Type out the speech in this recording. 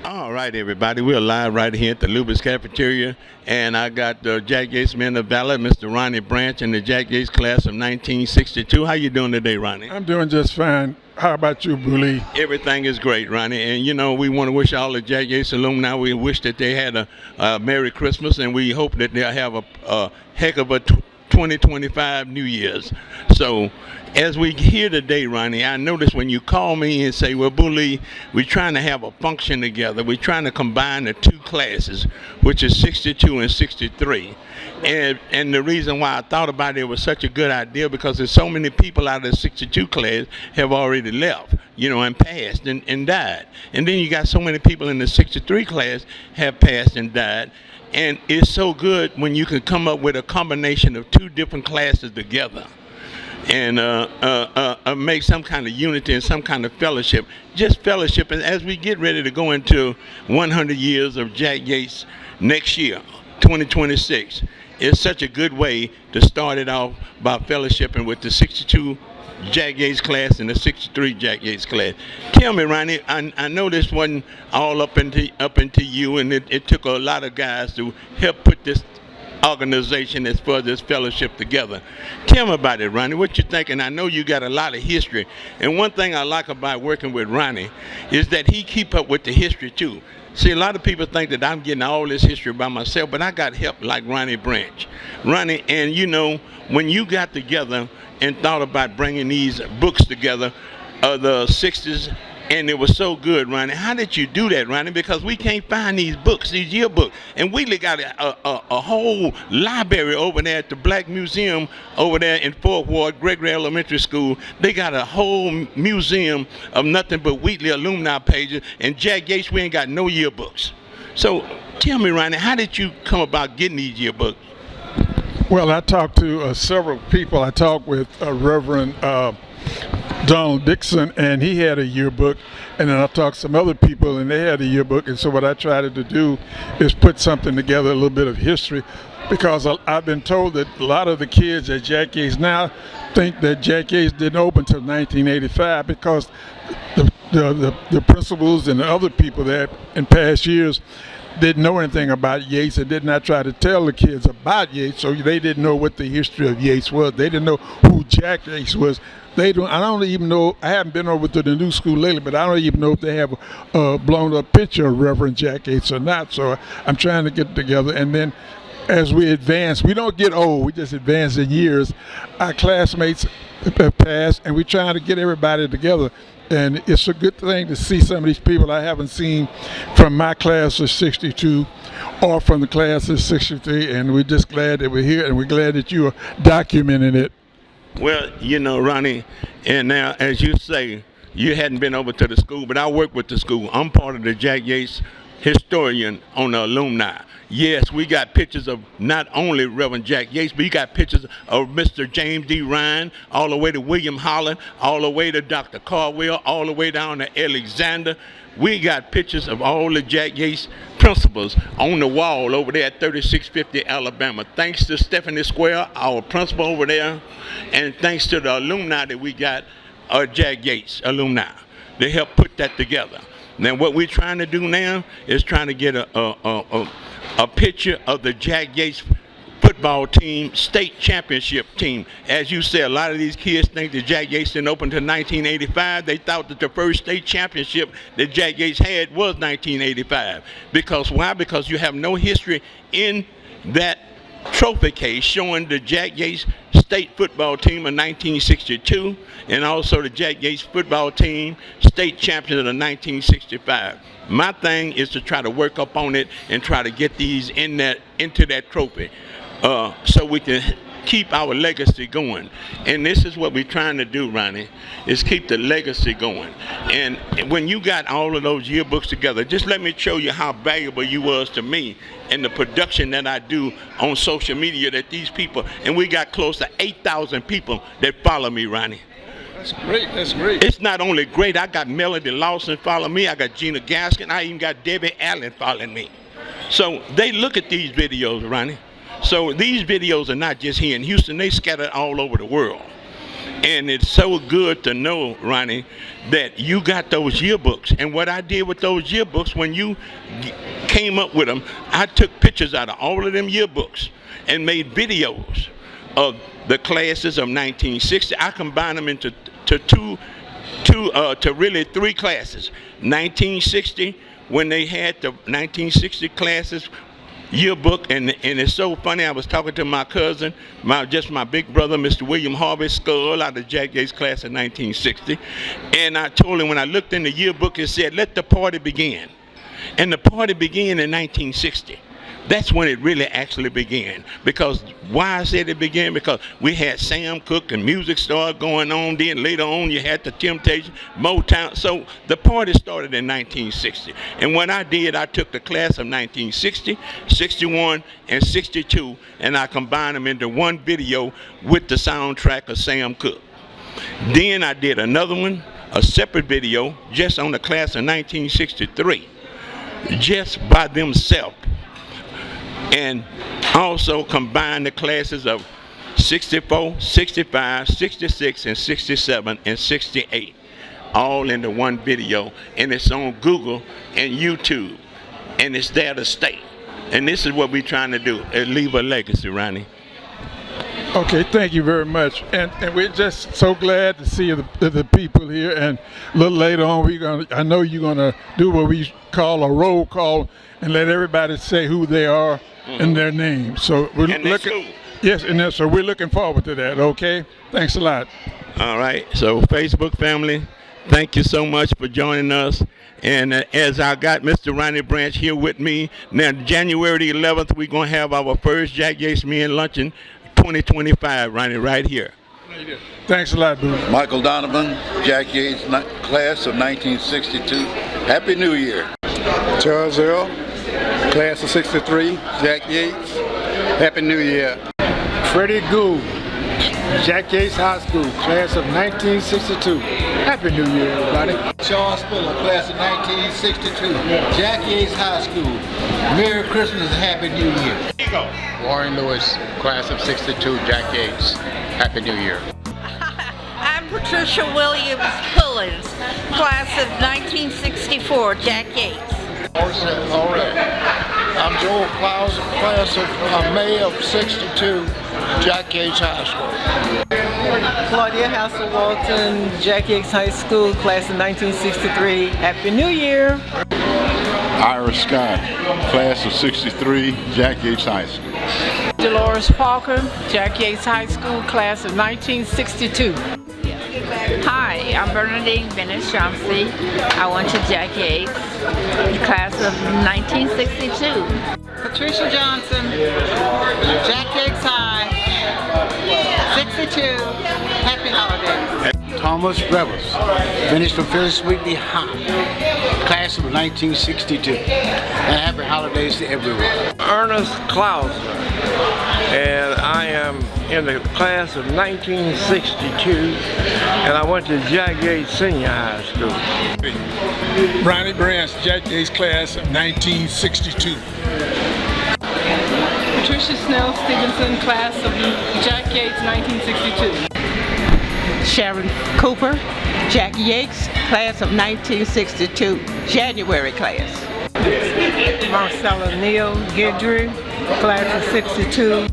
All right, everybody. We're live right here at the Lubis Cafeteria, and I got the Jack Yates Men of Valor, Mr. Ronnie Branch, and the Jack Yates class of 1962. How you doing today, Ronnie? I'm doing just fine. How about you, Bully? Everything is great, Ronnie. And you know, we want to wish all the Jack Yates alumni. We wish that they had a Merry Christmas, and we hope that they'll have a heck of a 2025 New Year's. So, as we here today, Ronnie, I noticed when you call me and say, well, Bully, we're trying to have a function together. We're trying to combine the two classes, which is 62 and 63. And the reason why I thought about it was such a good idea because there's so many people out of the 62 class have already left, you know, and passed and died. And then you got so many people in the 63 class have passed and died. And it's so good when you can come up with a combination of two different classes together and make some kind of unity and some kind of fellowship. Just fellowship. And as we get ready to go into 100 years of Jack Yates next year, 2026, it's such a good way to start it off by fellowshipping with the 62 Jack Yates class and the 63 Jack Yates class. Tell me, Ronnie, I know this wasn't all up into you, and it took a lot of guys to help put this organization as far as this fellowship together. Tell me about it, Ronnie. What you thinking? I know you got a lot of history, and one thing I like about working with Ronnie is that he keep up with the history too. See, a lot of people think that I'm getting all this history by myself, but I got help like Ronnie Branch. Ronnie, and you know, when you got together and thought about bringing these books together of the 60s, and it was so good, Ronnie. How did you do that, Ronnie? Because we can't find these books, these yearbooks. And Wheatley got a whole library over there at the Black Museum over there in Fourth Ward, Gregory Elementary School. They got a whole museum of nothing but Wheatley alumni pages. And Jack Yates, we ain't got no yearbooks. So tell me, Ronnie, how did you come about getting these yearbooks? Well, I talked to several people. I talked with Reverend Donald Dixon, and he had a yearbook, and then I talked to some other people, and they had a yearbook. And so what I tried to do is put something together, a little bit of history, because I've been told that a lot of the kids at Jack Yates now think that Jack Yates didn't open until 1985 because the principals and the other people there in past years didn't know anything about Yates and did not try to tell the kids about Yates, so they didn't know what the history of Yates was. They didn't know who Jack Yates was. I don't even know. I haven't been over to the new school lately, but I don't even know if they have a blown up picture of Reverend Jack Yates or not. So I'm trying to get together, and then as we advance, we don't get old. We just advance in years. Our classmates have passed, and we're trying to get everybody together. And it's a good thing to see some of these people I haven't seen from my class of 62 or from the class of 63. And we're just glad that we're here, and we're glad that you are documenting it. Well, you know, Ronnie, and now, as you say, you hadn't been over to the school, but I work with the school. I'm part of the Jack Yates historian on the alumni. Yes, we got pictures of not only Reverend Jack Yates, but you got pictures of Mr. James D. Ryan, all the way to William Holland, all the way to Dr. Caldwell, all the way down to Alexander. We got pictures of all the Jack Yates principals on the wall over there at 3650 Alabama. Thanks to Stephanie Square, our principal over there, and thanks to the alumni that we got, Jack Yates alumni. They helped put that together. Now what we're trying to do now is trying to get a picture of the Jack Yates football team, state championship team. As you said, a lot of these kids think that Jack Yates didn't open until 1985. They thought that the first state championship that Jack Yates had was 1985. Because why? Because you have no history in that trophy case showing the Jack Yates state football team of 1962 and also the Jack Yates football team state champions of 1965. My thing is to try to work up on it and try to get these into that trophy so we can keep our legacy going. And this is what we're trying to do, Ronnie, is keep the legacy going. And when you got all of those yearbooks together, just let me show you how valuable you was to me and the production that I do on social media that these people, and we got close to 8,000 people that follow me, Ronnie. That's great. That's great. It's not only great, I got Melody Lawson follow me, I got Gina Gaskin, I even got Debbie Allen following me. So they look at these videos, Ronnie. So these videos are not just here in Houston, they scattered all over the world. And it's so good to know, Ronnie, that you got those yearbooks. And what I did with those yearbooks, when you came up with them, I took pictures out of all of them yearbooks and made videos of the classes of 1960. I combined them into really three classes. 1960, when they had the 1960 classes yearbook, and it's so funny. I was talking to my cousin, my big brother, Mr. William Harvey Skull, out of Jack Yates class of 1960, and I told him when I looked in the yearbook, it said, "Let the party begin," and the party began in 1960. That's when it really actually began. Because why I said it began? Because we had Sam Cooke and music started going on. Then later on you had the Temptations, Motown. So the party started in 1960. And what I did, I took the class of 1960, 61, and 62, and I combined them into one video with the soundtrack of Sam Cooke. Then I did another one, a separate video, just on the class of 1963, just by themselves. And also combine the classes of 64, 65, 66, and 67, and 68, all into one video. And it's on Google and YouTube, and it's there to stay. And this is what we're trying to do, is leave a legacy, Ronnie. Okay, thank you very much, and we're just so glad to see the people here. And a little later on, I know you're gonna do what we call a roll call and let everybody say who they are and their name. So we're looking. Yes, and so we're looking forward to that. Okay, thanks a lot. All right, so Facebook family, thank you so much for joining us. And as I got Mr. Ronnie Branch here with me, now January the 11th, we're gonna have our first Jack Yates Men Luncheon 2025, Ronnie, right here. Thanks a lot, Boo. Michael Donovan, Jack Yates class of 1962. Happy New Year. Charles Earl, class of 63, Jack Yates. Happy New Year. Freddie Gould, Jack Yates High School, class of 1962. Happy New Year, everybody. Charles Spiller, class of 1962, Jack Yates High School. Merry Christmas and Happy New Year. Warren Lewis, class of 62, Jack Yates. Happy New Year. I'm Patricia Williams Pullins, class of 1964, Jack Yates. All right. I'm Joel Klaus, class of May of 62, Jack Yates High School. Claudia Hassel Walton, Jack Yates High School, class of 1963. Happy New Year. Ira Scott, class of 63, Jack Yates High School. Dolores Parker, Jack Yates High School, class of 1962. Hi, I'm Bernadine Bennett Chauncey. I went to Jack Yates, class of 1962. Patricia Johnson, Jack Yates High, 62. Happy holidays. Thomas Revels, finished from Phyllis Wheatley High, class of 1962. And happy holidays to everyone. Ernest Clauser, and I am in the class of 1962, and I went to Jack Yates Senior High School. Ronnie Branch, Jack Yates class of 1962. Patricia Snell Stevenson, class of Jack Yates 1962. Sharon Cooper, Jack Yates, class of 1962, January class. Marcella Neal Guidry, class of 62.